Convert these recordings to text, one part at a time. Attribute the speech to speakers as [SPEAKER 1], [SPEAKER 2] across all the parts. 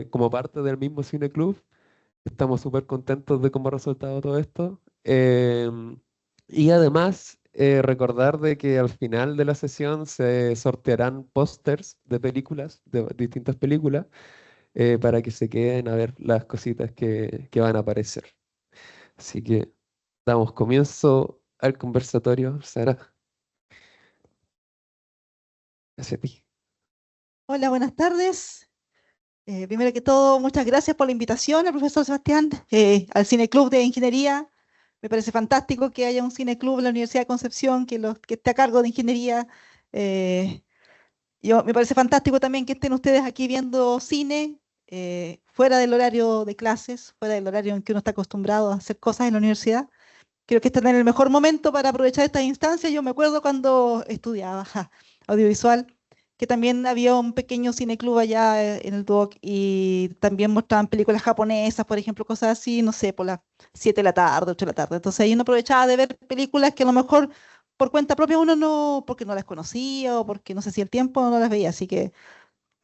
[SPEAKER 1] como parte del mismo Cine Club. Estamos súper contentos de cómo ha resultado todo esto. Y además, recordar de que al final de la sesión se sortearán pósters de películas, de distintas películas, para que se queden a ver las cositas que van a aparecer. Así que damos comienzo al conversatorio. Sara, hacia ti.
[SPEAKER 2] Hola, buenas tardes. Primero que todo, muchas gracias por la invitación al profesor Sebastián al Cine Club de Ingeniería. Me parece fantástico que haya un Cine Club en la Universidad de Concepción que esté a cargo de ingeniería. Eh, Me parece fantástico también que estén ustedes aquí viendo cine fuera del horario de clases, fuera del horario en que uno está acostumbrado a hacer cosas en la universidad. Creo que están en el mejor momento para aprovechar estas instancias. Yo me acuerdo cuando estudiaba audiovisual, que también había un pequeño cineclub allá en el Duoc y también mostraban películas japonesas, por ejemplo, cosas así, no sé, por las 7 de la tarde, 8 de la tarde. Entonces ahí uno aprovechaba de ver películas que a lo mejor por cuenta propia uno no, porque no las conocía o porque no sé si el tiempo no las veía. Así que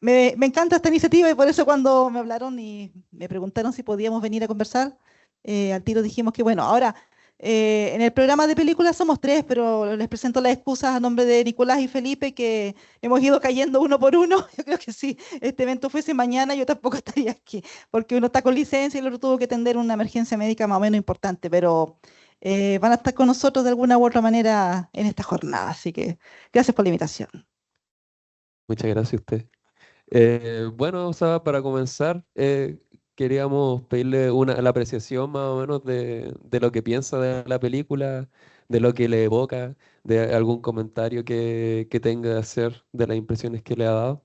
[SPEAKER 2] me encanta esta iniciativa y por eso cuando me hablaron y me preguntaron si podíamos venir a conversar, al tiro dijimos que bueno, ahora en el programa de películas somos tres, pero les presento las excusas a nombre de Nicolás y Felipe que hemos ido cayendo uno por uno. Yo creo que si este evento fuese mañana yo tampoco estaría aquí, porque uno está con licencia y el otro tuvo que atender una emergencia médica más o menos importante, pero van a estar con nosotros de alguna u otra manera en esta jornada, así que gracias por la invitación.
[SPEAKER 1] Muchas gracias a usted. Bueno, o sea, para comenzar, queríamos pedirle la apreciación más o menos de lo que piensa de la película, de lo que le evoca, de algún comentario que tenga que hacer de las impresiones que le ha dado.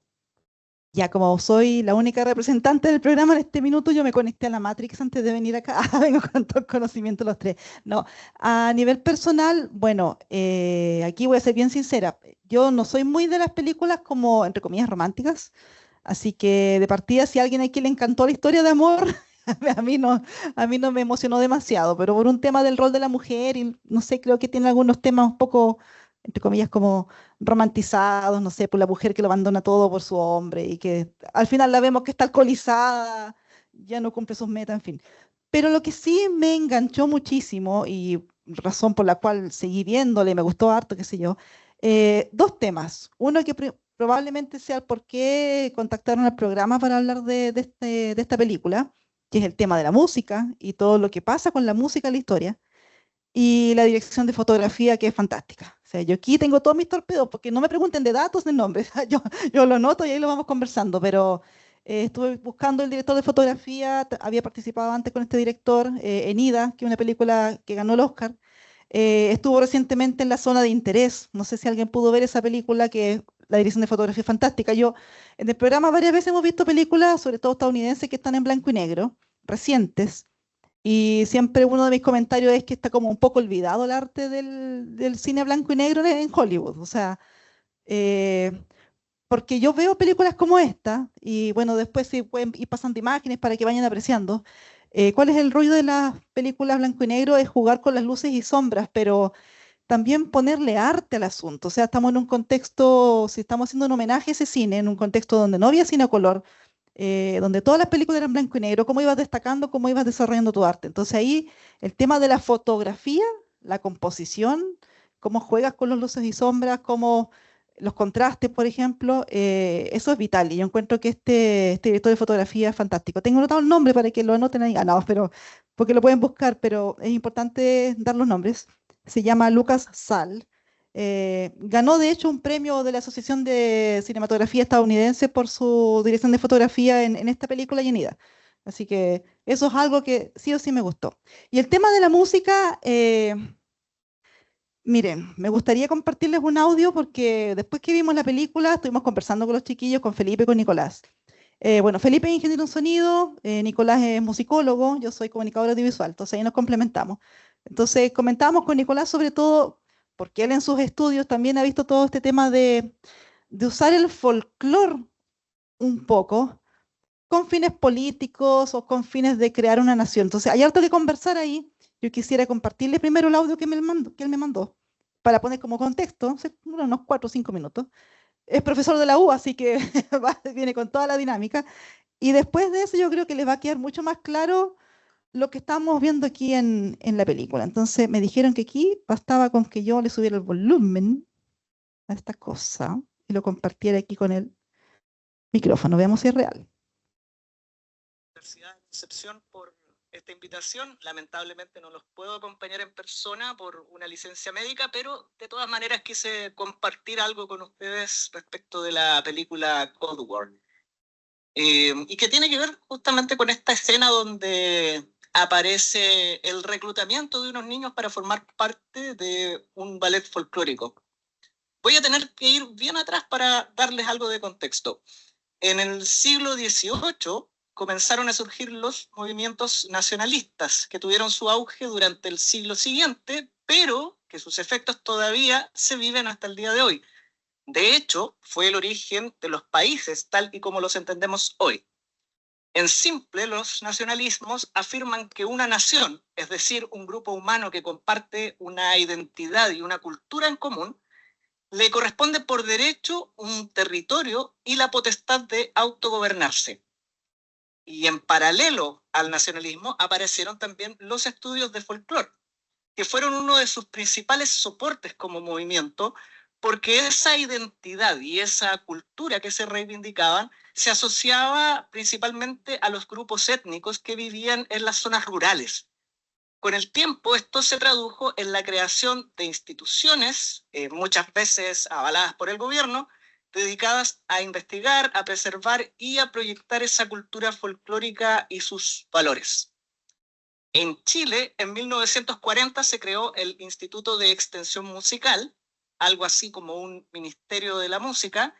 [SPEAKER 2] Ya como soy la única representante del programa en este minuto, yo me conecté a la Matrix antes de venir acá. Vengo con todo el conocimiento los tres. No, a nivel personal, bueno, aquí voy a ser bien sincera. Yo no soy muy de las películas como, entre comillas, románticas. Así que de partida, si a alguien aquí le encantó la historia de amor, a mí no, a mí no me emocionó demasiado, pero por un tema del rol de la mujer y no sé, creo que tiene algunos temas un poco, entre comillas, como romantizados, no sé, por la mujer que lo abandona todo por su hombre y que al final la vemos que está alcoholizada, ya no cumple sus metas, en fin. Pero lo que sí me enganchó muchísimo y razón por la cual seguí viéndole, me gustó harto, qué sé yo, dos temas. Uno que probablemente sea el por qué contactaron al programa para hablar de esta película, que es el tema de la música y todo lo que pasa con la música en la historia, y la dirección de fotografía, que es fantástica. O sea, yo aquí tengo todos mis torpedos, porque no me pregunten de datos ni nombres, yo lo anoto y ahí lo vamos conversando, pero estuve buscando el director de fotografía, había participado antes con este director en Ida, que es una película que ganó el Oscar. Estuvo recientemente en La Zona de Interés. No sé si alguien pudo ver esa película, que la dirección de fotografía es fantástica. Yo, en el programa varias veces hemos visto películas, sobre todo estadounidenses, que están en blanco y negro, recientes. Y siempre uno de mis comentarios es que está como un poco olvidado el arte del cine blanco y negro en Hollywood. O sea, eh, porque yo veo películas como esta, y bueno, después sí pueden ir pasando imágenes para que vayan apreciando. ¿Cuál es el rollo de las películas blanco y negro? Es jugar con las luces y sombras, pero también ponerle arte al asunto. O sea, estamos en un contexto, si estamos haciendo un homenaje a ese cine, en un contexto donde no había cine a color, donde todas las películas eran blanco y negro, cómo ibas destacando, cómo ibas desarrollando tu arte. Entonces ahí el tema de la fotografía, la composición, cómo juegas con las luces y sombras, cómo los contrastes, por ejemplo, eso es vital. Y yo encuentro que este director de fotografía es fantástico. Tengo anotado el nombre para que lo anoten ahí. Ah, no, pero porque lo pueden buscar, pero es importante dar los nombres. Se llama Lucas Sal. Ganó de hecho un premio de la Asociación de Cinematografía Estadounidense por su dirección de fotografía en esta película y en Ida. Así que eso es algo que sí o sí me gustó. Y el tema de la música, miren, me gustaría compartirles un audio porque después que vimos la película estuvimos conversando con los chiquillos, con Felipe y con Nicolás. Bueno, Felipe es ingeniero en sonido, Nicolás es musicólogo, yo soy comunicador audiovisual, entonces ahí nos complementamos. Entonces comentábamos con Nicolás sobre todo porque él en sus estudios también ha visto todo este tema de usar el folclore un poco con fines políticos o con fines de crear una nación. Entonces hay harto que conversar ahí. Yo quisiera compartirle primero el audio que él me mandó para poner como contexto, unos 4 o 5 minutos. Es profesor de la U, así que viene con toda la dinámica. Y después de eso yo creo que les va a quedar mucho más claro lo que estamos viendo aquí en la película. Entonces me dijeron que aquí bastaba con que yo le subiera el volumen a esta cosa y lo compartiera aquí con el micrófono. Veamos si es real.
[SPEAKER 3] Universidad de Concepción por esta invitación. Lamentablemente no los puedo acompañar en persona por una licencia médica, pero de todas maneras quise compartir algo con ustedes respecto de la película Cold War. Y que tiene que ver justamente con esta escena donde aparece el reclutamiento de unos niños para formar parte de un ballet folclórico. Voy a tener que ir bien atrás para darles algo de contexto. En el siglo XVIII comenzaron a surgir los movimientos nacionalistas que tuvieron su auge durante el siglo siguiente, pero que sus efectos todavía se viven hasta el día de hoy. De hecho, fue el origen de los países tal y como los entendemos hoy. En simple, los nacionalismos afirman que una nación, es decir, un grupo humano que comparte una identidad y una cultura en común, le corresponde por derecho un territorio y la potestad de autogobernarse. Y en paralelo al nacionalismo aparecieron también los estudios de folclore, que fueron uno de sus principales soportes como movimiento, porque esa identidad y esa cultura que se reivindicaban se asociaba principalmente a los grupos étnicos que vivían en las zonas rurales. Con el tiempo esto se tradujo en la creación de instituciones, muchas veces avaladas por el gobierno, dedicadas a investigar, a preservar y a proyectar esa cultura folclórica y sus valores. En Chile, en 1940 se creó el Instituto de Extensión Musical, algo así como un Ministerio de la Música,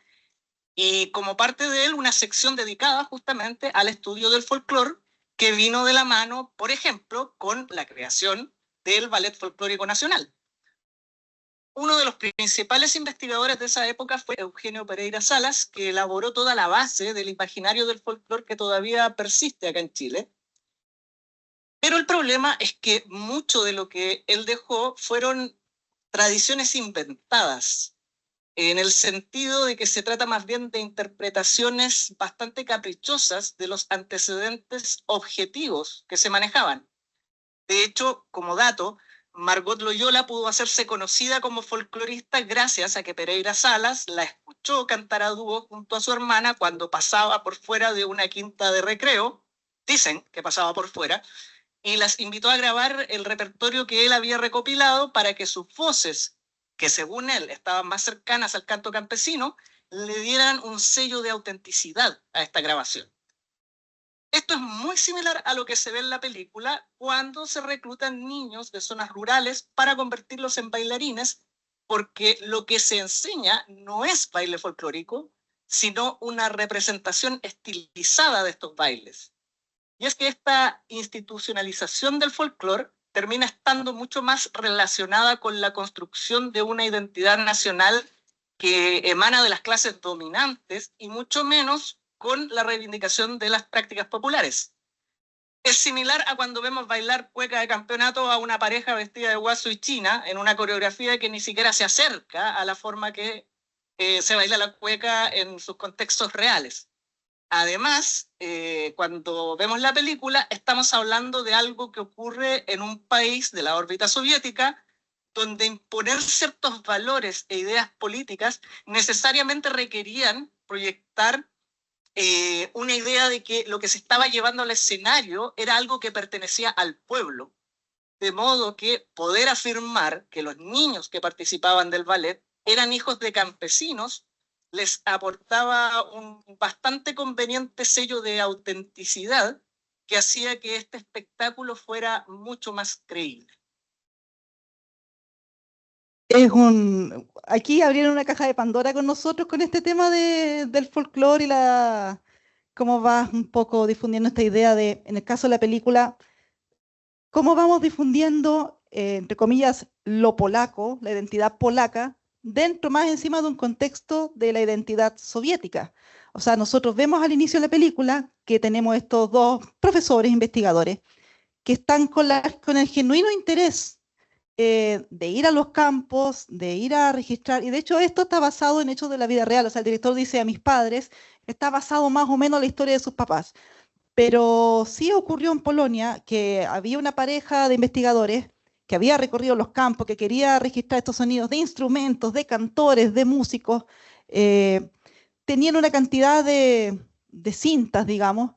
[SPEAKER 3] y como parte de él una sección dedicada justamente al estudio del folclore, que vino de la mano, por ejemplo, con la creación del Ballet Folclórico Nacional. Uno de los principales investigadores de esa época fue Eugenio Pereira Salas, que elaboró toda la base del imaginario del folclore que todavía persiste acá en Chile. Pero el problema es que mucho de lo que él dejó fueron tradiciones inventadas, en el sentido de que se trata más bien de interpretaciones bastante caprichosas de los antecedentes objetivos que se manejaban. De hecho, como dato, Margot Loyola pudo hacerse conocida como folclorista gracias a que Pereira Salas la escuchó cantar a dúo junto a su hermana cuando pasaba por fuera de una quinta de recreo, dicen que pasaba por fuera, y las invitó a grabar el repertorio que él había recopilado para que sus voces, que según él estaban más cercanas al canto campesino, le dieran un sello de autenticidad a esta grabación. Esto es muy similar a lo que se ve en la película cuando se reclutan niños de zonas rurales para convertirlos en bailarines, porque lo que se enseña no es baile folclórico, sino una representación estilizada de estos bailes. Y es que esta institucionalización del folclore termina estando mucho más relacionada con la construcción de una identidad nacional que emana de las clases dominantes y mucho menos con la reivindicación de las prácticas populares. Es similar a cuando vemos bailar cueca de campeonato a una pareja vestida de guaso y china en una coreografía que ni siquiera se acerca a la forma que se baila la cueca en sus contextos reales. Además, cuando vemos la película, estamos hablando de algo que ocurre en un país de la órbita soviética, donde imponer ciertos valores e ideas políticas necesariamente requerían proyectar una idea de que lo que se estaba llevando al escenario era algo que pertenecía al pueblo. De modo que poder afirmar que los niños que participaban del ballet eran hijos de campesinos les aportaba un bastante conveniente sello de autenticidad que hacía que este espectáculo fuera mucho más creíble.
[SPEAKER 2] Aquí abrieron una caja de Pandora con nosotros con este tema del folclore y cómo va un poco difundiendo esta idea de, en el caso de la película, cómo vamos difundiendo, entre comillas, lo polaco, la identidad polaca, dentro más encima de un contexto de la identidad soviética. O sea, nosotros vemos al inicio de la película que tenemos estos dos profesores investigadores que están con el genuino interés de ir a los campos, de ir a registrar, y de hecho esto está basado en hechos de la vida real, o sea, el director dice a mis padres, está basado más o menos en la historia de sus papás, pero sí ocurrió en Polonia que había una pareja de investigadores que había recorrido los campos, que quería registrar estos sonidos de instrumentos, de cantores, de músicos, eh, tenían una cantidad de cintas, digamos.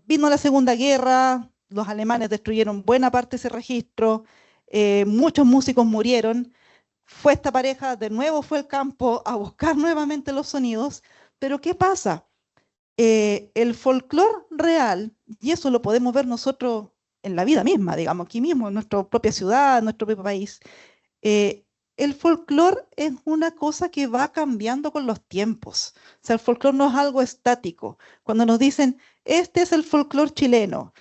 [SPEAKER 2] Vino la Segunda Guerra, los alemanes destruyeron buena parte de ese registro, muchos músicos murieron. Fue esta pareja, de nuevo fue al campo a buscar nuevamente los sonidos, pero ¿qué pasa? El folclore real, y eso lo podemos ver nosotros en la vida misma, digamos, aquí mismo, en nuestra propia ciudad, en nuestro propio país, eh, el folclore es una cosa que va cambiando con los tiempos. O sea, el folclore no es algo estático. Cuando nos dicen, este es el folclore chileno,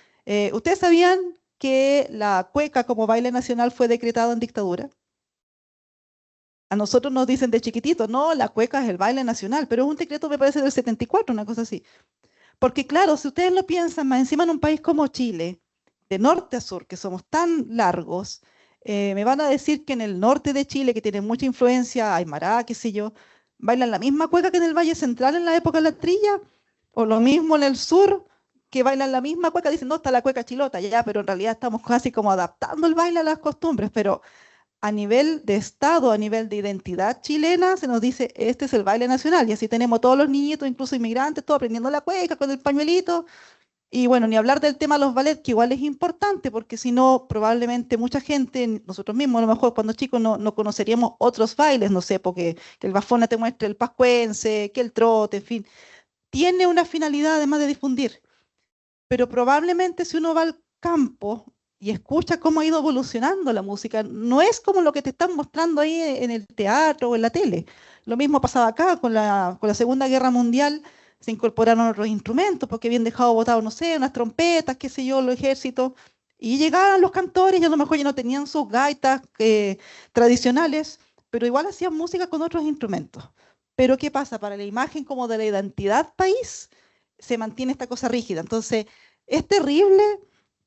[SPEAKER 2] ¿ustedes sabían que la cueca como baile nacional fue decretado en dictadura? A nosotros nos dicen de chiquititos, no, la cueca es el baile nacional, pero es un decreto, me parece, del 74, una cosa así. Porque claro, si ustedes lo piensan, más encima en un país como Chile, de norte a sur, que somos tan largos, me van a decir que en el norte de Chile, que tiene mucha influencia, Aymara, qué sé yo, bailan la misma cueca que en el Valle Central en la época de la trilla, o lo mismo en el sur, que bailan la misma cueca, dicen, no, está la cueca chilota, ya, pero en realidad estamos casi como adaptando el baile a las costumbres, pero a nivel de Estado, a nivel de identidad chilena, se nos dice, este es el baile nacional, y así tenemos todos los niñitos, incluso inmigrantes, todos aprendiendo la cueca con el pañuelito, y bueno, ni hablar del tema de los ballets, que igual es importante, porque si no, probablemente mucha gente, nosotros mismos, a lo mejor cuando chicos no conoceríamos otros bailes, no sé, porque que el bafona te muestre el pascuense, que el trote, en fin, tiene una finalidad además de difundir, pero probablemente si uno va al campo y escucha cómo ha ido evolucionando la música, no es como lo que te están mostrando ahí en el teatro o en la tele. Lo mismo pasaba acá con la Segunda Guerra Mundial, se incorporaron otros instrumentos porque habían dejado botados, no sé, unas trompetas, qué sé yo, los ejércitos, y llegaban los cantores y a lo mejor ya no tenían sus gaitas tradicionales, pero igual hacían música con otros instrumentos. Pero ¿qué pasa? Para la imagen como de la identidad país, se mantiene esta cosa rígida. Entonces, es terrible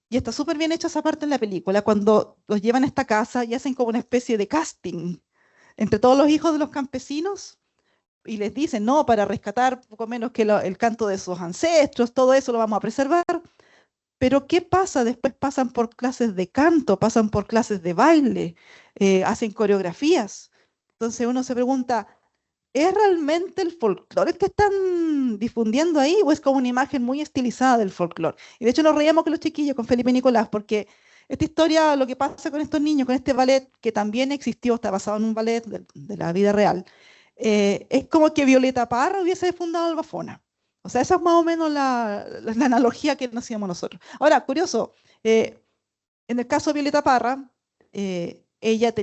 [SPEAKER 2] y está súper bien hecha esa parte en la película, cuando los llevan a esta casa y hacen como una especie de casting entre todos los hijos de los campesinos y les dicen, no, para rescatar poco menos que el canto de sus ancestros, todo eso lo vamos a preservar. Pero ¿qué pasa? Después pasan por clases de canto, pasan por clases de baile, hacen coreografías. Entonces uno se pregunta, ¿es realmente el folclore que están difundiendo ahí o es como una imagen muy estilizada del folclore? Y de hecho nos reíamos con los chiquillos, con Felipe y Nicolás, porque esta historia, lo que pasa con estos niños, con este ballet que también existió, está basado en un ballet de la vida real, es como que Violeta Parra hubiese fundado Albafona. O sea, esa es más o menos la analogía que nos hacíamos nosotros. Ahora, curioso, eh, en el caso de Violeta Parra, ella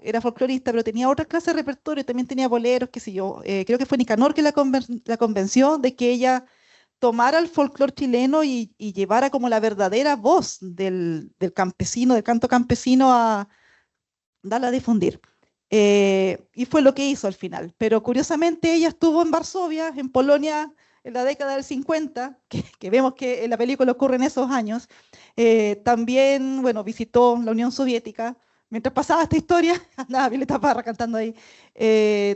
[SPEAKER 2] era folclorista, pero tenía otras clases de repertorio, también tenía boleros, qué sé yo. Creo que fue Nicanor que la convenció de que ella tomara el folclore chileno y llevara como la verdadera voz del campesino, del canto campesino a darla a difundir. Y fue lo que hizo al final. Pero curiosamente ella estuvo en Varsovia, en Polonia, en la década del 50, que vemos que en la película ocurre en esos años. También, bueno, visitó la Unión Soviética. Mientras pasaba esta historia, andaba Violeta Parra cantando ahí.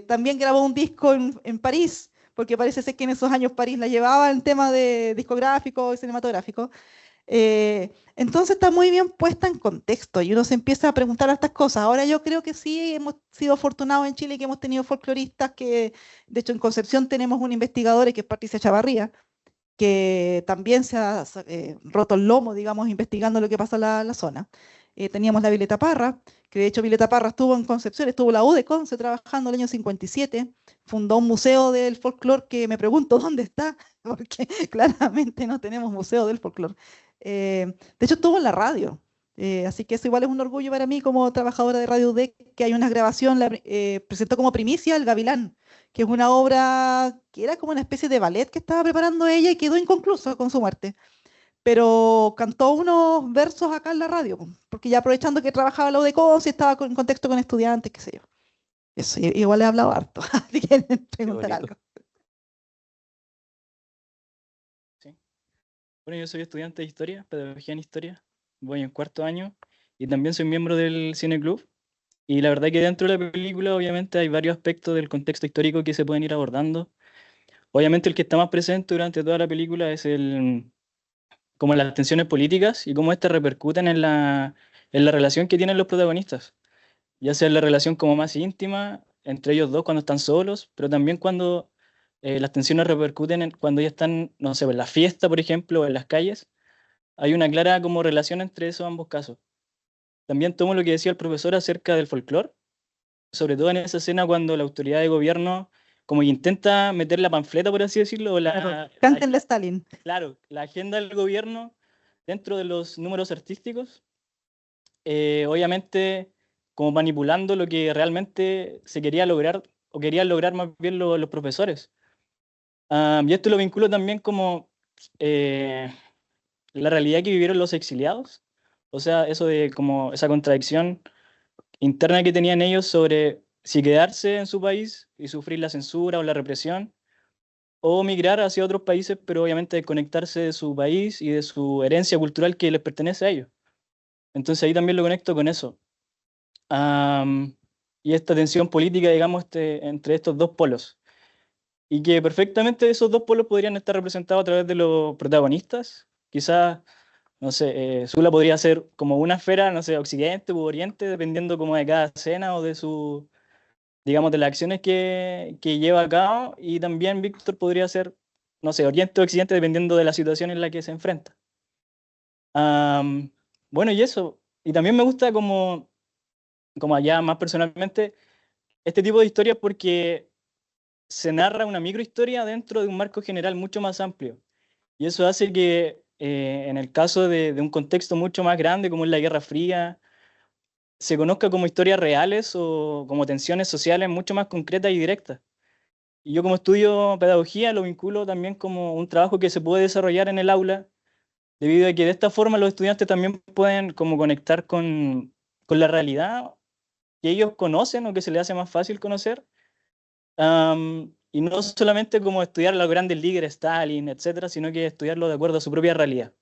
[SPEAKER 2] También grabó un disco en París, porque parece ser que en esos años París la llevaba en tema de discográfico y cinematográfico. Entonces está muy bien puesta en contexto y uno se empieza a preguntar estas cosas. Ahora yo creo que sí hemos sido afortunados en Chile que hemos tenido folcloristas que, de hecho en Concepción tenemos un investigador que es Patricia Chavarría, que también se ha roto el lomo, digamos, investigando lo que pasa en la zona. Teníamos la Violeta Parra, que de hecho Violeta Parra estuvo en Concepción, estuvo la U de Conce trabajando en el año 57, fundó un museo del folclore que me pregunto dónde está, porque claramente no tenemos museo del folclore. De hecho estuvo en la radio, así que eso igual es un orgullo para mí como trabajadora de Radio UDEC, que hay una grabación, presentó como primicia El Gavilán, que es una obra que era como una especie de ballet que estaba preparando ella y quedó inconcluso con su muerte. Pero cantó unos versos acá en la radio, po, porque ya aprovechando que trabajaba en la UDECONS y estaba en contexto con estudiantes, qué sé yo. Eso, igual he hablado harto, si quieren
[SPEAKER 1] Qué
[SPEAKER 2] preguntar
[SPEAKER 1] bonito.
[SPEAKER 2] algo.
[SPEAKER 4] Sí. Bueno, yo soy estudiante de historia, pedagogía en historia, voy en cuarto año y también soy miembro del Cineclub. Y la verdad que dentro de la película obviamente hay varios aspectos del contexto histórico que se pueden ir abordando. Obviamente el que está más presente durante toda la película es como las tensiones políticas y cómo estas repercuten en la relación que tienen los protagonistas, ya sea en la relación como más íntima entre ellos dos cuando están solos, pero también cuando las tensiones repercuten cuando ya están, no sé, en la fiesta, por ejemplo, o en las calles. Hay una clara como relación entre esos ambos casos. También tomo lo que decía el profesor acerca del folclore, sobre todo en esa escena cuando la autoridad de gobierno como que intenta meter la panfleta, por así decirlo, o
[SPEAKER 2] Claro, cántenle a Stalin.
[SPEAKER 4] claro, la agenda del gobierno dentro de los números artísticos, obviamente como manipulando lo que realmente se quería lograr, o querían lograr más bien los profesores. Y esto lo vinculo también como eh, la realidad que vivieron los exiliados, o sea, eso de como esa contradicción interna que tenían ellos sobre si quedarse en su país y sufrir la censura o la represión, o migrar hacia otros países, pero obviamente desconectarse de su país y de su herencia cultural que les pertenece a ellos. Entonces ahí también lo conecto con eso. Y esta tensión política, digamos, entre estos dos polos. Y que perfectamente esos dos polos podrían estar representados a través de los protagonistas. Quizás, no sé, Zula podría ser como una esfera, no sé, occidente u oriente, dependiendo como de cada escena o de su, digamos, de las acciones que lleva a cabo. Y también Víctor podría ser, no sé, oriente o occidente, dependiendo de la situación en la que se enfrenta. Bueno, y eso. Y también me gusta como allá más personalmente, este tipo de historias porque se narra una microhistoria dentro de un marco general mucho más amplio. Y eso hace que en el caso de un contexto mucho más grande como es la Guerra Fría, se conozca como historias reales o como tensiones sociales mucho más concretas y directas. Y yo como estudio pedagogía lo vinculo también como un trabajo que se puede desarrollar en el aula, debido a que de esta forma los estudiantes también pueden como conectar con la realidad que ellos conocen o que se les hace más fácil conocer. Y no solamente como estudiar a los grandes líderes, Stalin, etcétera, sino que estudiarlo de acuerdo a su propia realidad.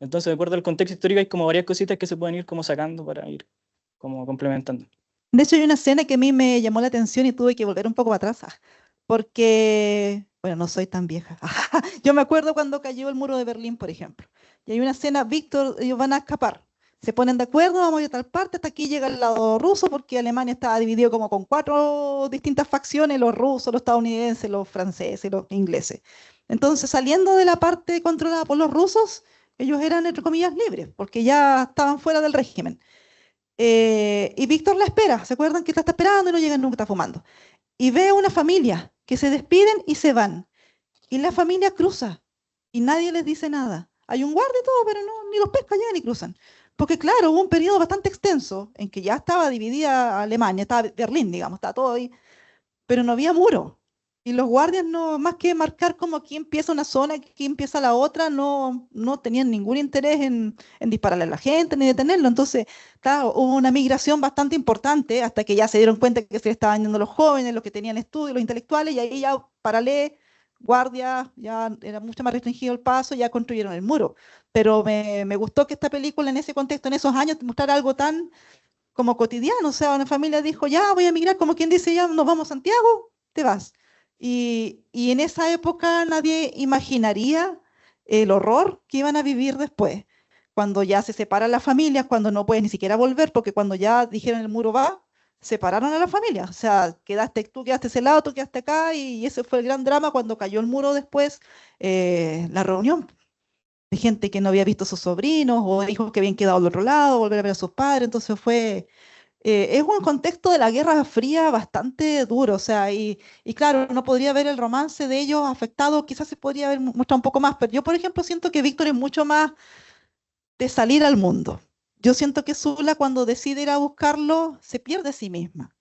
[SPEAKER 4] Entonces, de acuerdo al contexto histórico, hay como varias cositas que se pueden ir como sacando para ir como complementando.
[SPEAKER 2] De hecho, hay una escena que a mí me llamó la atención y tuve que volver un poco para atrás, porque, bueno, no soy tan vieja. Yo me acuerdo cuando cayó el muro de Berlín, por ejemplo. Y hay una escena, Víctor, ellos van a escapar. Se ponen de acuerdo, vamos a ir a tal parte, hasta aquí llega el lado ruso, porque Alemania estaba dividido como con 4 distintas facciones, los rusos, los estadounidenses, los franceses y los ingleses. Entonces, saliendo de la parte controlada por los rusos, ellos eran, entre comillas, libres, porque ya estaban fuera del régimen. Y Víctor la espera, ¿se acuerdan que la está esperando y no llega nunca, está fumando? Y ve a una familia que se despiden y se van. Y la familia cruza y nadie les dice nada. Hay un guardia y todo, pero no, ni los pesca ya ni cruzan. Porque claro, hubo un periodo bastante extenso en que ya estaba dividida Alemania, estaba Berlín, digamos, estaba todo ahí, pero no había muro. Y los guardias no, más que marcar como aquí empieza una zona, aquí empieza la otra, no tenían ningún interés en dispararle a la gente ni detenerlo. Entonces, claro, hubo una migración bastante importante hasta que ya se dieron cuenta que se le estaban yendo los jóvenes, los que tenían estudios, los intelectuales, y ahí ya paralé, guardias, ya era mucho más restringido el paso, ya construyeron el muro. Pero me gustó que esta película en ese contexto, en esos años, mostrara algo tan como cotidiano, o sea, una familia dijo, ya voy a emigrar, como quien dice, ya nos vamos a Santiago, te vas. Y en esa época nadie imaginaría el horror que iban a vivir después, cuando ya se separan las familias, cuando no puedes ni siquiera volver, porque cuando ya dijeron el muro va, separaron a la familia, o sea, quedaste tú, quedaste ese lado, tú quedaste acá, y ese fue el gran drama cuando cayó el muro después, la reunión de gente que no había visto a sus sobrinos o hijos que habían quedado al otro lado, volver a ver a sus padres. Entonces es un contexto de la Guerra Fría bastante duro, o sea, y claro, no podría ver el romance de ellos afectado, quizás se podría haber mostrado un poco más, pero yo, por ejemplo, siento que Víctor es mucho más de salir al mundo. Yo siento que Zula cuando decide ir a buscarlo se pierde a sí misma.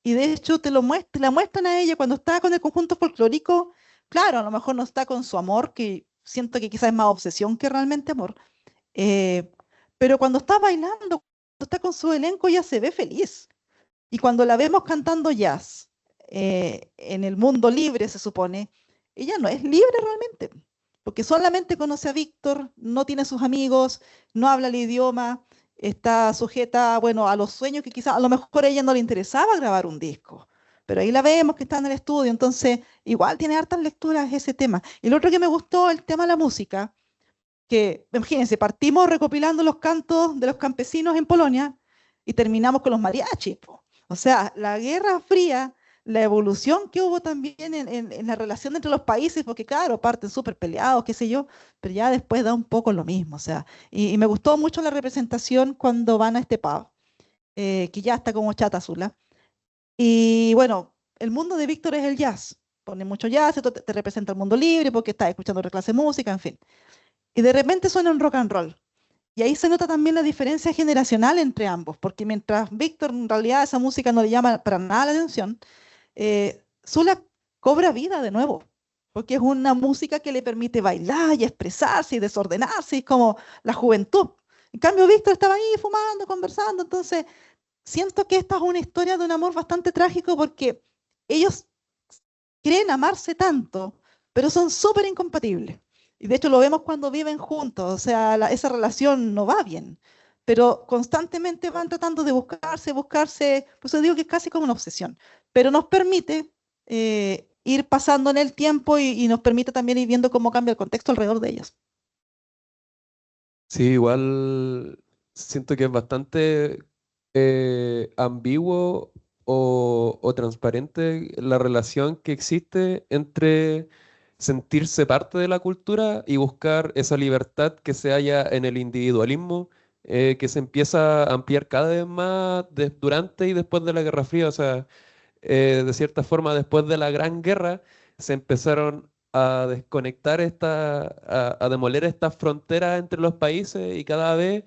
[SPEAKER 2] Y de hecho la muestran a ella cuando está con el conjunto folclórico. Claro, a lo mejor no está con su amor, que siento que quizás es más obsesión que realmente amor. eh, pero cuando está bailando, cuando está con su elenco, ya se ve feliz. Y cuando la vemos cantando jazz, en el mundo libre, se supone, ella no es libre realmente, porque solamente conoce a Víctor, no tiene sus amigos, no habla el idioma, está sujeta, bueno, a los sueños que quizás a lo mejor a ella no le interesaba grabar un disco, pero ahí la vemos que está en el estudio, entonces igual tiene hartas lecturas ese tema. Y lo otro que me gustó, el tema de la música, que imagínense, partimos recopilando los cantos de los campesinos en Polonia y terminamos con los mariachis, po. O sea, la Guerra Fría, la evolución que hubo también en la relación entre los países, porque claro, parten súper peleados, qué sé yo, pero ya después da un poco lo mismo, o sea, y me gustó mucho la representación cuando van a este pub, que ya está como chata azul. Y bueno, el mundo de Víctor es el jazz, pone mucho jazz, esto te representa el mundo libre porque estás escuchando otra clase de música, en fin. Y de repente suena un rock and roll. Y ahí se nota también la diferencia generacional entre ambos, porque mientras Víctor en realidad esa música no le llama para nada la atención, Zula cobra vida de nuevo, porque es una música que le permite bailar y expresarse y desordenarse, es como la juventud. En cambio, Víctor estaba ahí fumando, conversando, entonces siento que esta es una historia de un amor bastante trágico porque ellos creen amarse tanto, pero son súper incompatibles. Y de hecho lo vemos cuando viven juntos, o sea, esa relación no va bien, pero constantemente van tratando de buscarse, pues yo digo que es casi como una obsesión, pero nos permite ir pasando en el tiempo y nos permite también ir viendo cómo cambia el contexto alrededor de ellos.
[SPEAKER 1] Sí, igual siento que es bastante ambiguo o transparente la relación que existe entre sentirse parte de la cultura y buscar esa libertad que se halla en el individualismo, que se empieza a ampliar cada vez más durante y después de la Guerra Fría. O sea, de cierta forma, después de la Gran Guerra, se empezaron a desconectar a demoler estas fronteras entre los países y cada vez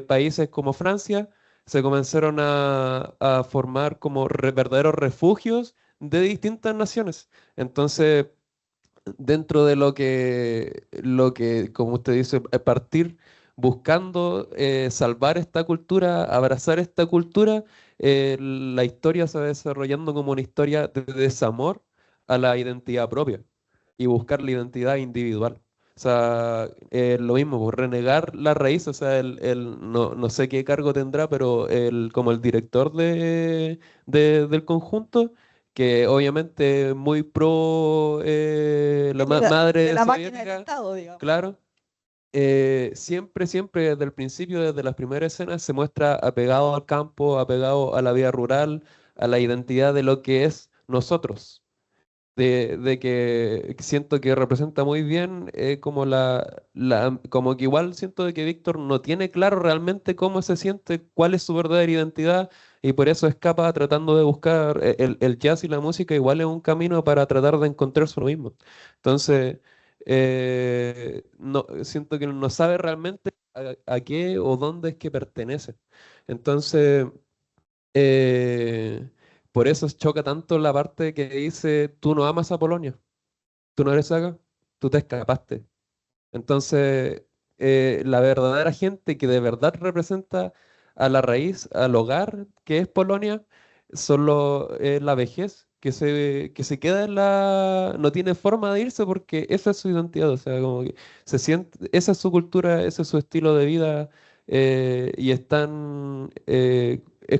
[SPEAKER 1] países como Francia se comenzaron a formar como verdaderos refugios de distintas naciones. Entonces, dentro de como usted dice, partir buscando salvar esta cultura, abrazar esta cultura, la historia se va desarrollando como una historia de desamor a la identidad propia y buscar la identidad individual. O sea, lo mismo, pues, renegar la raíz, o sea, no sé qué cargo tendrá, pero como el director del conjunto, que obviamente muy pro la
[SPEAKER 2] De
[SPEAKER 1] madre
[SPEAKER 2] la máquina del
[SPEAKER 1] soviética,
[SPEAKER 2] Estado, digamos.
[SPEAKER 1] claro, siempre desde el principio, desde las primeras escenas, se muestra apegado al campo, apegado a la vida rural, a la identidad de lo que es nosotros. De que siento que representa muy bien como como que igual siento de que Víctor no tiene claro realmente cómo se siente, cuál es su verdadera identidad y por eso escapa tratando de buscar el jazz y la música igual es un camino para tratar de encontrarse uno mismo. Entonces, no, siento que no sabe realmente a qué o dónde es que pertenece. Entonces, eh, por eso choca tanto la parte que dice, tú no amas a Polonia, tú no eres acá, tú te escapaste. Entonces, la verdadera gente que de verdad representa a la raíz, al hogar que es Polonia, solo la vejez, que se queda no tiene forma de irse porque esa es su identidad, o sea, como que se siente, esa es su cultura, ese es su estilo de vida, y es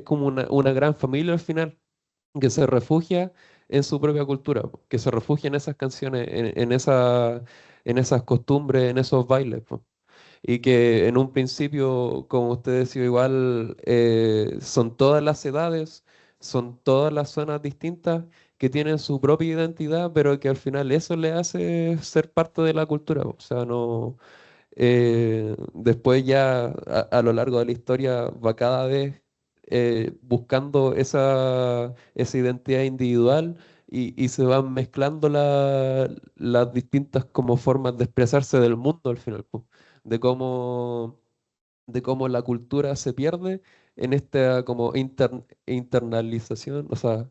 [SPEAKER 1] como una gran familia al final que se refugia en su propia cultura, po, que se refugia en esas canciones, en esas costumbres, en esos bailes, po. Y que en un principio, como usted decía, igual son todas las edades, son todas las zonas distintas que tienen su propia identidad, pero que al final eso le hace ser parte de la cultura, po. O sea, no, después ya a lo largo de la historia va cada vez buscando esa identidad individual y se van mezclando las distintas como formas de expresarse del mundo al final, po, de cómo, de cómo la cultura se pierde en esta como internalización, o sea,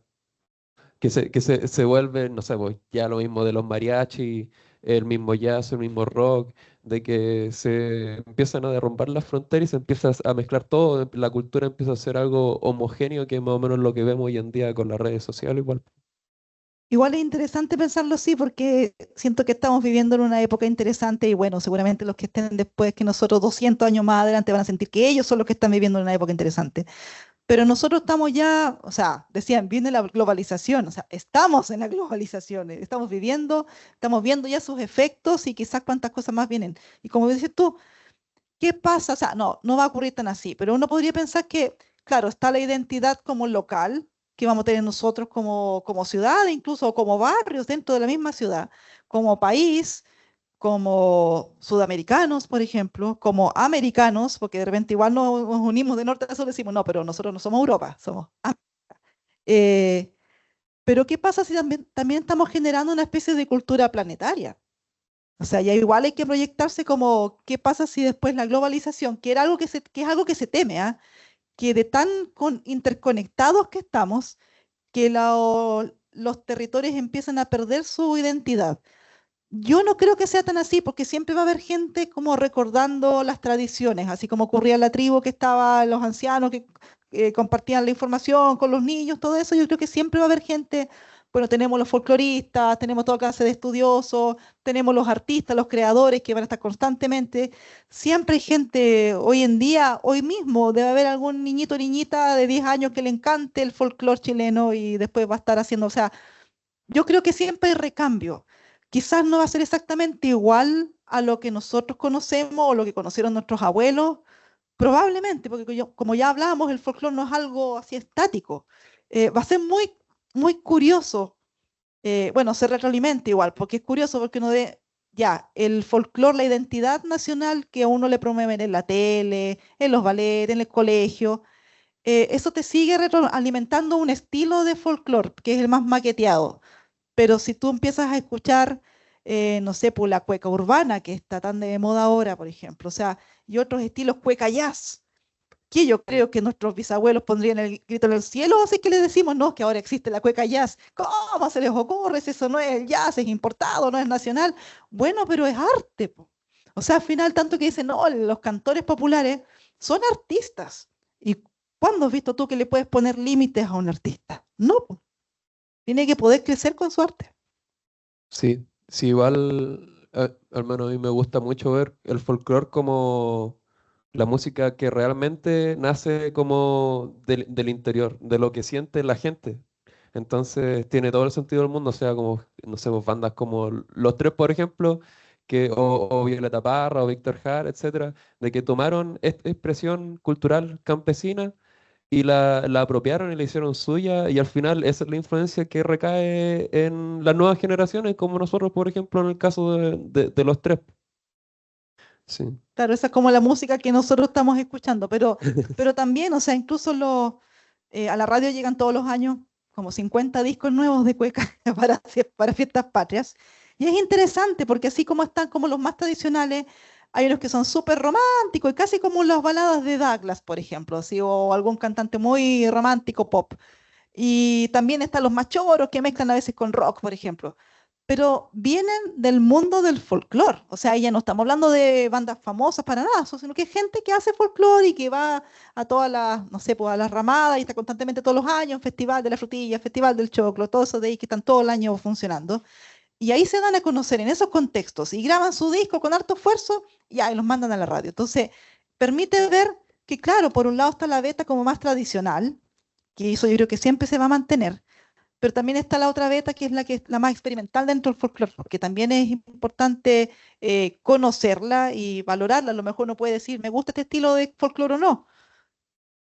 [SPEAKER 1] que se vuelve, no sé, pues, ya lo mismo de los mariachis, el mismo jazz, el mismo rock, de que se empiezan a derrumbar las fronteras y se empieza a mezclar todo, la cultura empieza a ser algo homogéneo, que es más o menos lo que vemos hoy en día con las redes sociales igual.
[SPEAKER 2] Igual es interesante pensarlo así porque siento que estamos viviendo en una época interesante y bueno, seguramente los que estén después que nosotros 200 años más adelante van a sentir que ellos son los que están viviendo en una época interesante. Pero nosotros estamos ya, o sea, decían, viene la globalización, o sea, estamos en la globalización, estamos viendo ya sus efectos y quizás cuántas cosas más vienen. Y como dices tú, ¿qué pasa? O sea, no va a ocurrir tan así, pero uno podría pensar que, claro, está la identidad como local, que vamos a tener nosotros como ciudad, incluso como barrios dentro de la misma ciudad, como país, como sudamericanos, por ejemplo, como americanos, porque de repente igual nos unimos de norte a sur y decimos, no, pero nosotros no somos Europa, somos... Eh, pero ¿qué pasa si también estamos generando una especie de cultura planetaria? O sea, ya igual hay que proyectarse como qué pasa si después la globalización, que era algo que es algo que se teme, ¿ah? Que de tan interconectados que estamos, que los territorios empiezan a perder su identidad. Yo no creo que sea tan así, porque siempre va a haber gente como recordando las tradiciones, así como ocurría en la tribu que estaba los ancianos que compartían la información con los niños, todo eso. Yo creo que siempre va a haber gente, bueno, tenemos los folcloristas, tenemos toda clase de estudiosos, tenemos los artistas, los creadores que van a estar constantemente. Siempre hay gente, hoy en día, hoy mismo, debe haber algún niñito o niñita de 10 años que le encante el folclore chileno y después va a estar haciendo, o sea, yo creo que siempre hay recambio. Quizás no va a ser exactamente igual a lo que nosotros conocemos o lo que conocieron nuestros abuelos, probablemente, porque como ya hablábamos, el folclore no es algo así estático. Va a ser muy curioso, bueno, se retroalimenta igual, porque es curioso porque ya, el folclore, la identidad nacional que a uno le promueven en la tele, en los ballets, en el colegio, eso te sigue retroalimentando un estilo de folclore, que es el más maqueteado. Pero si tú empiezas a escuchar, no sé, pues la cueca urbana, que está tan de moda ahora, por ejemplo, o sea, y otros estilos cueca jazz, que yo creo que nuestros bisabuelos pondrían el grito en el cielo, así que le decimos, no, que ahora existe la cueca jazz. ¿Cómo se les ocurre si eso no es el jazz, es importado, no es nacional? Bueno, pero es arte, po. O sea, al final, tanto que dicen, no, los cantores populares son artistas. ¿Y cuándo has visto tú que le puedes poner límites a un artista? No, po. Tiene que poder crecer con su arte.
[SPEAKER 1] Sí, sí, igual, al menos a mí me gusta mucho ver el folclore como la música que realmente nace como del interior, de lo que siente la gente. Entonces tiene todo el sentido del mundo, o sea, como, no sé, pues, bandas como Los Tres, por ejemplo, o Violeta Parra, o Víctor Jara, etcétera, de que tomaron esta expresión cultural campesina y la apropiaron y la hicieron suya, y al final esa es la influencia que recae en las nuevas generaciones, como nosotros, por ejemplo, en el caso de Los Tres. Sí.
[SPEAKER 2] Claro, esa es como la música que nosotros estamos escuchando, pero también, o sea, incluso a la radio llegan todos los años como 50 discos nuevos de cueca para fiestas patrias. Y es interesante porque así como están como los más tradicionales, hay unos que son súper románticos y casi como las baladas de Douglas, por ejemplo, así, o algún cantante muy romántico pop. Y también están los más choros que mezclan a veces con rock, por ejemplo. Pero vienen del mundo del folclore. O sea, ya no estamos hablando de bandas famosas para nada, sino que es gente que hace folclore y que va a todas las, no sé, pues a las ramadas y está constantemente todos los años, Festival de la Frutilla, Festival del Choclo, todo eso de ahí que están todo el año funcionando. Y ahí se dan a conocer en esos contextos y graban su disco con harto esfuerzo y ahí los mandan a la radio. Entonces, permite ver que, claro, por un lado está la beta como más tradicional, que eso yo creo que siempre se va a mantener, pero también está la otra beta que es la más experimental dentro del folclore, porque también es importante conocerla y valorarla. A lo mejor uno puede decir, me gusta este estilo de folclore o no,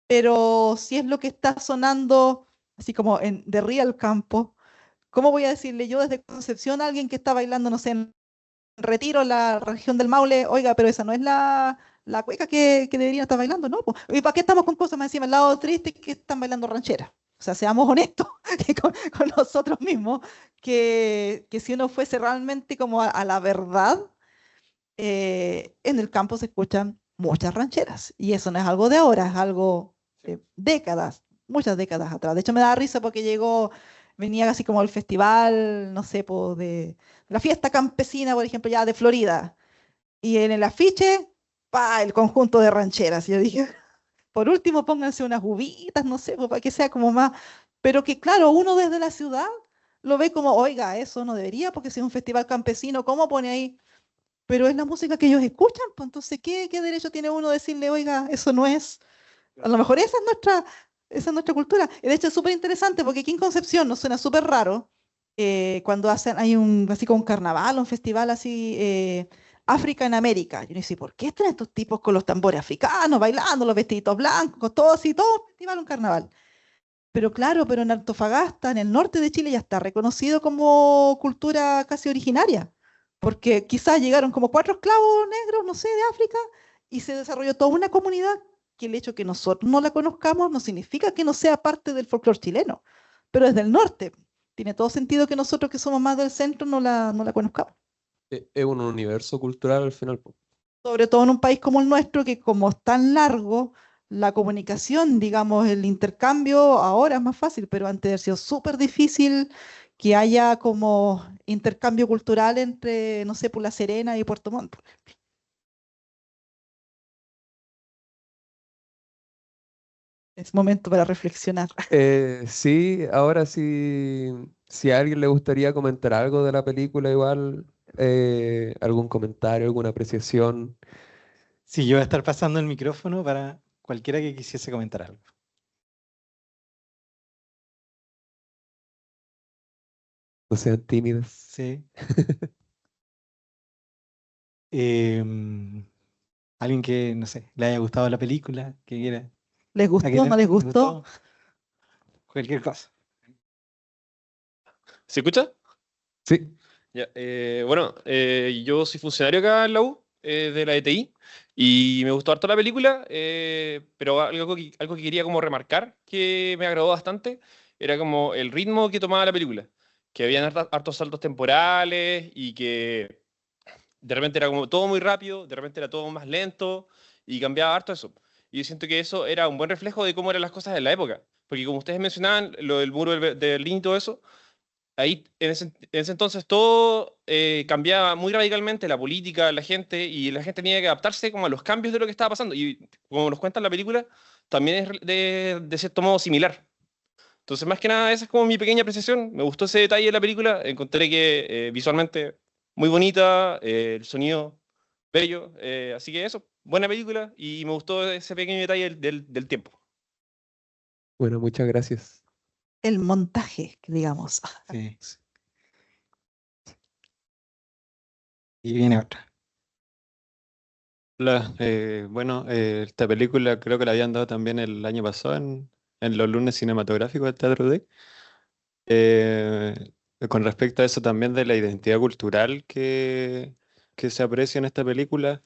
[SPEAKER 2] pero si es lo que está sonando, así como de Real Campo, ¿cómo voy a decirle yo desde Concepción a alguien que está bailando, no sé, en Retiro, la región del Maule, oiga, pero esa no es la cueca que deberían estar bailando, ¿no? Po? ¿Y para qué estamos con cosas más encima, el lado triste que están bailando ranchera? O sea, seamos honestos que con nosotros mismos, que si uno fuese realmente como a la verdad, en el campo se escuchan muchas rancheras. Y eso no es algo de ahora, es algo de décadas, muchas décadas atrás. De hecho, me da risa porque venía así como el festival, no sé, po, de la fiesta campesina, por ejemplo, ya de Florida. Y en el afiche, pa, el conjunto de rancheras. Y yo dije, por último, pónganse unas uvitas, no sé, pues, para que sea como más. Pero que, claro, uno desde la ciudad lo ve como, oiga, eso no debería, porque si es un festival campesino, ¿cómo pone ahí? Pero es la música que ellos escuchan, pues entonces, ¿qué derecho tiene uno a decirle, oiga, eso no es? A lo mejor esa es nuestra cultura. Y de hecho es súper interesante porque aquí en Concepción nos suena súper raro cuando hay así como un carnaval, un festival así, África en América. Y uno dice, ¿por qué están estos tipos con los tambores africanos, bailando, los vestiditos blancos, todo así, todo un festival, un carnaval? Pero claro, pero en Antofagasta, en el norte de Chile, ya está reconocido como cultura casi originaria, porque quizás llegaron como cuatro esclavos negros, no sé, de África, y se desarrolló toda una comunidad que el hecho que nosotros no la conozcamos no significa que no sea parte del folclore chileno, pero es del norte. Tiene todo sentido que nosotros que somos más del centro no la conozcamos.
[SPEAKER 1] Es un universo cultural al final, po.
[SPEAKER 2] Sobre todo en un país como el nuestro, que como es tan largo, la comunicación, digamos, el intercambio ahora es más fácil, pero antes ha sido súper difícil que haya como intercambio cultural entre, no sé, por La Serena y Puerto Montt. Es momento para reflexionar.
[SPEAKER 1] Sí, ahora sí, si a alguien le gustaría comentar algo de la película, igual, algún comentario, alguna apreciación,
[SPEAKER 5] Sí, yo voy a estar pasando el micrófono para cualquiera que quisiese comentar algo.
[SPEAKER 1] no sean tímidos.
[SPEAKER 5] Sí. Alguien que, no sé, le haya gustado la película, que quiera.
[SPEAKER 2] ¿Les
[SPEAKER 5] ¿A qué
[SPEAKER 2] gustó? ¿No les
[SPEAKER 5] ¿Le
[SPEAKER 2] gustó?
[SPEAKER 5] gustó? Cualquier cosa.
[SPEAKER 6] ¿Se escucha?
[SPEAKER 1] Sí,
[SPEAKER 6] Ya, bueno, yo soy funcionario acá en la U, de la ETI, y me gustó harto la película, pero algo que quería como remarcar, que me agradó bastante, era como el ritmo que tomaba la película, que habían hartos saltos temporales y que de repente era como todo muy rápido, de repente era todo más lento y cambiaba harto eso. Y yo siento que eso era un buen reflejo de cómo eran las cosas en la época, porque como ustedes mencionaban, lo del muro de Berlín y todo eso, ahí en ese entonces todo cambiaba muy radicalmente, la política, la gente, y la gente tenía que adaptarse como a los cambios de lo que estaba pasando. Y como nos cuenta en la película, también es de cierto modo similar. Entonces, más que nada, esa es como mi pequeña apreciación. Me gustó ese detalle de la película. Encontré que visualmente muy bonita, el sonido bello. Así que eso, buena película y me gustó ese pequeño detalle del tiempo.
[SPEAKER 1] bueno, muchas gracias.
[SPEAKER 2] El montaje, digamos.
[SPEAKER 5] Sí. Y viene otra.
[SPEAKER 7] Hola, bueno, esta película creo que la habían dado también el año pasado en los lunes cinematográficos del Teatro D. Eh, con respecto a eso también de la identidad cultural que se aprecia en esta película,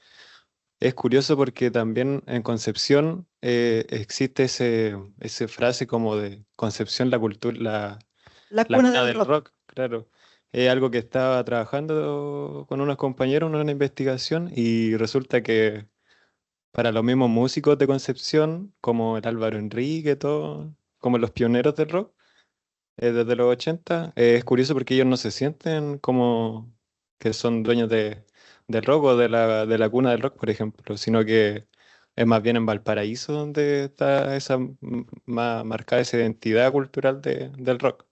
[SPEAKER 7] es curioso porque también en Concepción existe ese frase como de Concepción, la cultura,
[SPEAKER 2] La
[SPEAKER 7] la
[SPEAKER 2] cuna
[SPEAKER 7] cuna
[SPEAKER 2] del
[SPEAKER 7] del
[SPEAKER 2] rock.
[SPEAKER 7] rock, claro. Es algo que estaba trabajando con unos compañeros en una investigación y resulta que para los mismos músicos de Concepción, como el Álvaro Enrique, todo, como los pioneros del rock, desde los 80, es curioso porque ellos no se sienten como que son dueños del rock o de la cuna del rock, por ejemplo, sino que es más bien en Valparaíso donde está esa más marcada esa identidad cultural del rock.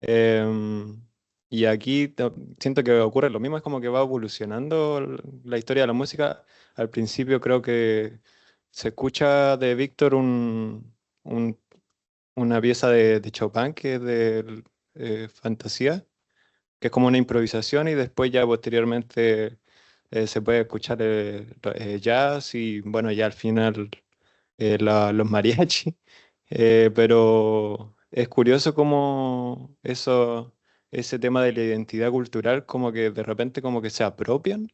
[SPEAKER 7] Em, y aquí siento que ocurre lo mismo, es como que va evolucionando la historia de la música. Al principio creo que se escucha de Víctor una pieza de Chopin que es de Fantasía, que es como una improvisación y después ya posteriormente se puede escuchar jazz y bueno, ya al final los mariachi. Pero es curioso cómo ese tema de la identidad cultural como que de repente como que se apropian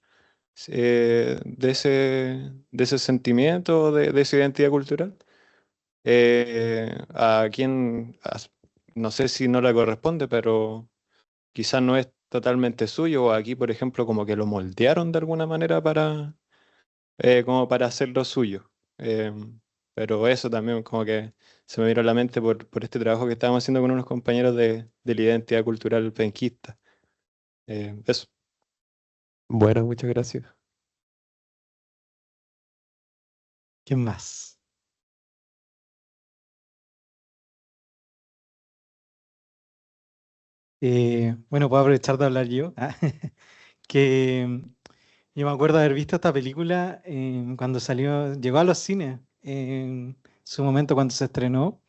[SPEAKER 7] de ese sentimiento, de esa identidad cultural. A quien no sé si no le corresponde, pero quizás no es totalmente suyo. O aquí, por ejemplo, como que lo moldearon de alguna manera como para hacerlo suyo. Pero eso también como que se me vino a la mente por este trabajo que estábamos haciendo con unos compañeros de la identidad cultural penquista. Eso.
[SPEAKER 1] Bueno, muchas gracias.
[SPEAKER 5] ¿Quién más? Bueno, puedo aprovechar de hablar yo. Que yo me acuerdo de haber visto esta película cuando llegó a los cines, en su momento cuando se estrenó,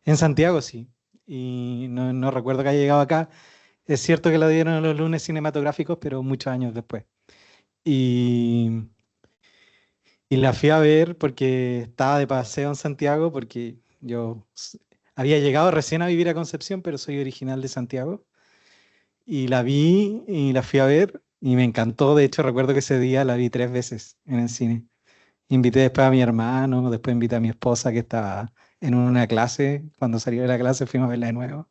[SPEAKER 5] en Santiago, sí. Y no recuerdo que haya llegado acá. Es cierto que la dieron en los lunes cinematográficos, pero muchos años después. Y, y la fui a ver porque estaba de paseo en Santiago, porque había llegado recién a vivir a Concepción, pero soy original de Santiago. Y la vi y la fui a ver y me encantó. De hecho, recuerdo que ese día la vi 3 veces en el cine. Invité después a mi hermano, después invité a mi esposa que estaba en una clase. Cuando salió de la clase fuimos a verla de nuevo.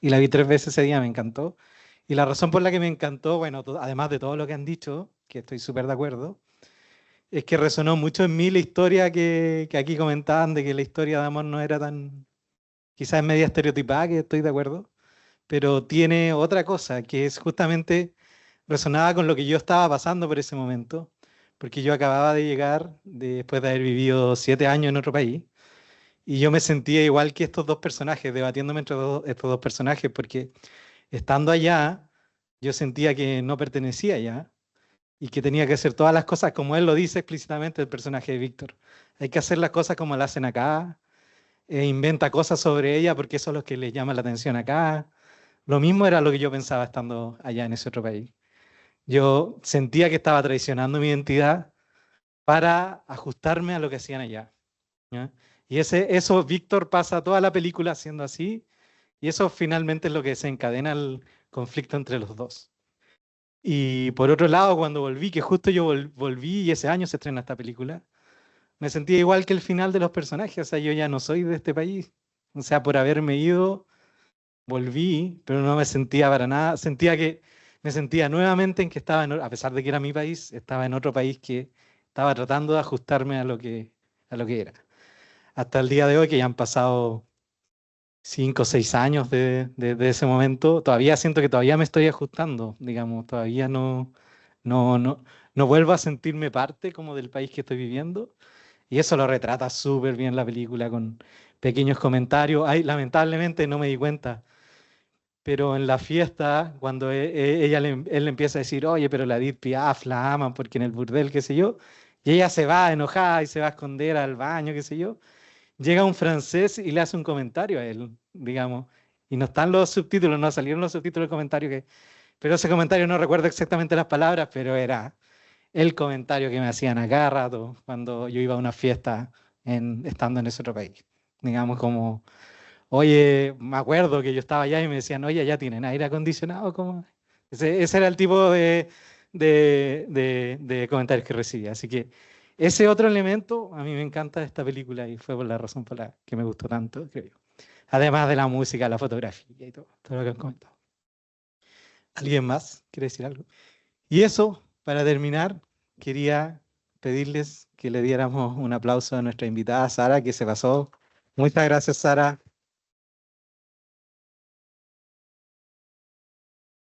[SPEAKER 5] Y la vi 3 veces ese día, me encantó. Y la razón por la que me encantó, bueno, además de todo lo que han dicho, que estoy súper de acuerdo, es que resonó mucho en mí la historia que aquí comentaban, de que la historia de amor no era tan, quizás media estereotipada, que estoy de acuerdo, pero tiene otra cosa, que es justamente resonaba con lo que yo estaba pasando por ese momento, porque yo acababa de llegar después de haber vivido 7 años en otro país, y yo me sentía igual que estos dos personajes, debatiéndome entre estos dos personajes, porque estando allá, yo sentía que no pertenecía allá y que tenía que hacer todas las cosas como él lo dice explícitamente el personaje de Víctor. Hay que hacer las cosas como las hacen acá, inventa cosas sobre ella porque eso es lo que les llama la atención acá. Lo mismo era lo que yo pensaba estando allá en ese otro país. Yo sentía que estaba traicionando mi identidad para ajustarme a lo que hacían allá, ¿ya? Y eso Víctor pasa toda la película haciendo así, y eso finalmente es lo que desencadena el conflicto entre los dos. Y por otro lado, cuando volví, que justo yo volví y ese año se estrena esta película, me sentía igual que el final de los personajes, o sea, yo ya no soy de este país. O sea, por haberme ido, volví, pero no me sentía para nada, sentía que me sentía nuevamente en que estaba, a pesar de que era mi país, estaba en otro país que estaba tratando de ajustarme a lo que era. Hasta el día de hoy, que ya han pasado 5 o 6 años de ese momento, todavía siento que todavía me estoy ajustando, digamos, todavía no, no, no vuelvo a sentirme parte como del país que estoy viviendo. Y eso lo retrata súper bien la película con pequeños comentarios. Ay, lamentablemente no me di cuenta, pero en la fiesta, cuando él le empieza a decir, oye, pero la Edith Piaf la aman porque en el burdel, qué sé yo, y ella se va enojada y se va a esconder al baño, qué sé yo, llega un francés y le hace un comentario a él, digamos, y no están los subtítulos, no salieron los subtítulos del comentario, pero ese comentario no recuerdo exactamente las palabras, pero era el comentario que me hacían a cada rato cuando yo iba a una fiesta estando en ese otro país. Digamos como, oye, me acuerdo que yo estaba allá y me decían, oye, ¿ya tienen aire acondicionado? ¿Cómo? Ese era el tipo de comentarios que recibía. Así que ese otro elemento a mí me encanta de esta película y fue por la razón por la que me gustó tanto, creo yo. Además de la música, la fotografía y todo lo que han comentado. ¿Alguien más quiere decir algo? Y eso, para terminar, quería pedirles que le diéramos un aplauso a nuestra invitada Sara, que se pasó. Muchas gracias, Sara.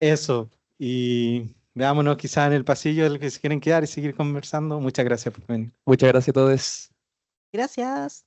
[SPEAKER 5] Eso. Y veámonos quizás en el pasillo, el que se quieren quedar y seguir conversando. Muchas gracias por venir.
[SPEAKER 1] Muchas gracias a todos.
[SPEAKER 2] Gracias.